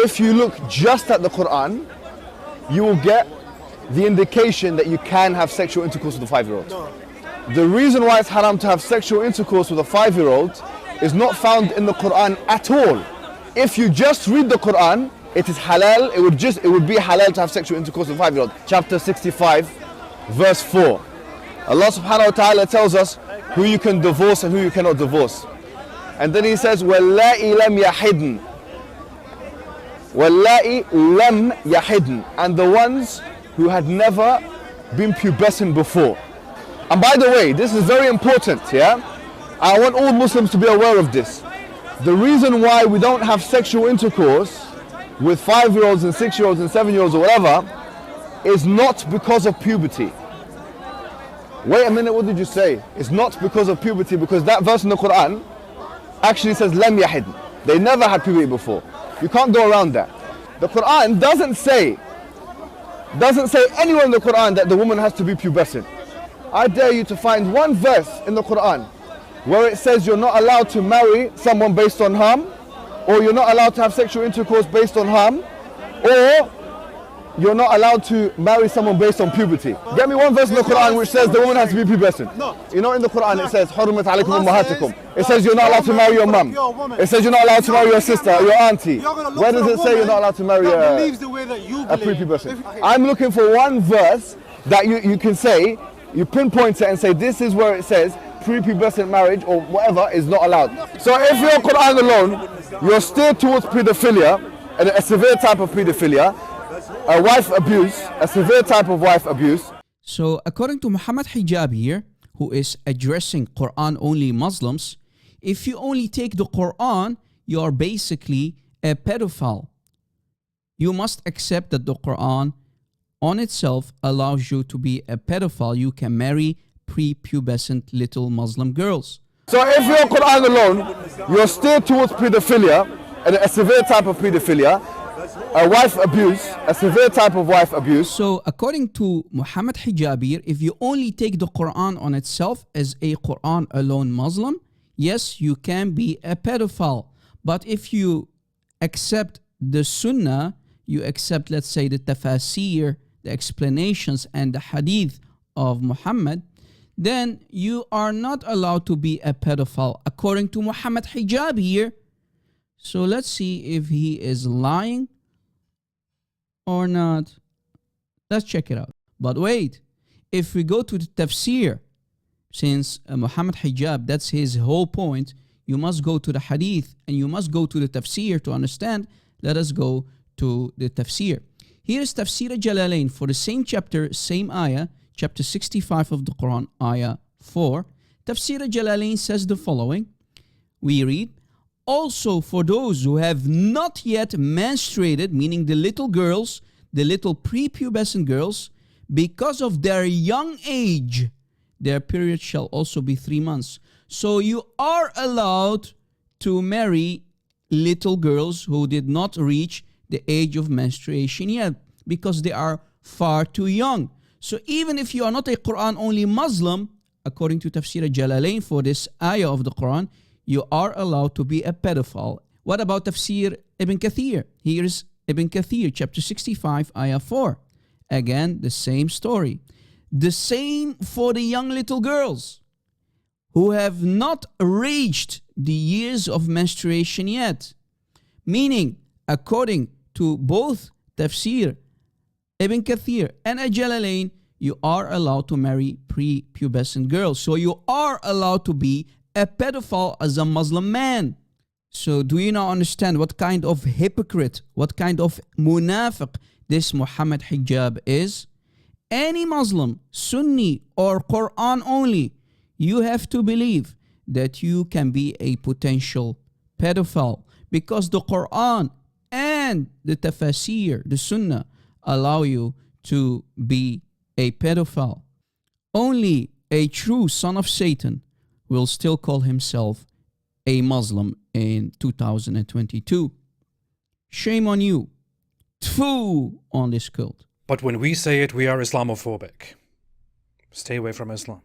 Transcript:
if you look just at the Quran, you will get the indication that you can have sexual intercourse with a 5-year-old. The reason why it's haram to have sexual intercourse with a 5-year-old is not found in the Quran at all. If you just read the Quran, it is halal, it would be halal to have sexual intercourse with a 5-year-old. Chapter 65, verse 4. Allah subhanahu wa ta'ala tells us who you can divorce and who you cannot divorce. And then he says, وَاللَّائِ لَمْ يَحِدْنَ وَاللَّائِ لَمْ يَحِدْنَ, and the ones who had never been pubescent before. And by the way, this is very important, yeah? I want all Muslims to be aware of this. The reason why we don't have sexual intercourse with 5-year-olds and 6-year-olds and 7-year-olds or whatever is not because of puberty. Wait a minute, what did you say? It's not because of puberty, because that verse in the Quran actually says lam yahid. They never had puberty before. You can't go around that. The Quran doesn't say anywhere in the Quran that the woman has to be pubescent. I dare you to find one verse in the Quran where it says you're not allowed to marry someone based on harm, or you're not allowed to have sexual intercourse based on harm, or you're not allowed to marry someone based on puberty. Get me one verse in the Quran which says the woman has to be pubescent. No. You know, in the Quran it says حُرِّمَتْ عَلَيْكُمْ أُمَّهَاتُكُمْ. It says you're not allowed to marry your mum. It says you're not allowed to marry your sister or your auntie. Where does it say you're not allowed to marry a prepubescent? I'm looking for one verse that you can say, you pinpoint it and say this is where it says prepubescent marriage or whatever is not allowed. So if you're Quran alone, you're steered towards pedophilia, and a severe type of pedophilia, a wife abuse, a severe type of wife abuse. So according to Muhammad Hijab here, who is addressing Quran only Muslims, if you only take the Quran, you are basically a pedophile. You must accept that the Quran on itself allows you to be a pedophile. You can marry prepubescent little Muslim girls. So if you're Quran alone, you're steered towards pedophilia, and a severe type of pedophilia, a wife abuse, a severe type of wife abuse. So according to Muhammad Hijabir, if you only take the Quran on itself as a Quran alone Muslim, yes, you can be a pedophile. But if you accept the Sunnah, you accept, let's say, the tafasir, the explanations and the hadith of Muhammad, then you are not allowed to be a pedophile according to Muhammad Hijab here. So let's see if he is lying or not. Let's check it out. But wait, if we go to the tafsir, since Muhammad Hijab, that's his whole point, you must go to the hadith and you must go to the tafsir to understand. Let us go to the tafsir. Here is Tafsir Jalalain for the same chapter, same ayah, chapter 65 of the Quran, ayah 4. Tafsir Jalalain says the following. We read, also for those who have not yet menstruated, meaning the little girls, the little prepubescent girls, because of their young age, their period shall also be 3 months. So you are allowed to marry little girls who did not reach the age of menstruation yet, because they are far too young. So even if you are not a Quran only Muslim, according to Tafsir Jalalain for this ayah of the Quran, you are allowed to be a pedophile. What about Tafsir Ibn Kathir? Here is Ibn Kathir, chapter 65, ayah 4. Again, the same story. The same for the young little girls who have not reached the years of menstruation yet. Meaning, according to both Tafsir Ibn Kathir and Jalalain, you are allowed to marry prepubescent girls. So you are allowed to be a pedophile as a Muslim man. So do you now understand what kind of hypocrite, what kind of munafiq this Muhammad Hijab is? Any Muslim, Sunni or Quran only, you have to believe that you can be a potential pedophile, because the Quran and the tafasir, the Sunnah, allow you to be a pedophile. Only a true son of Satan will still call himself a Muslim in 2022. Shame on you. Tfu on this cult. But when we say it, we are Islamophobic. Stay away from Islam.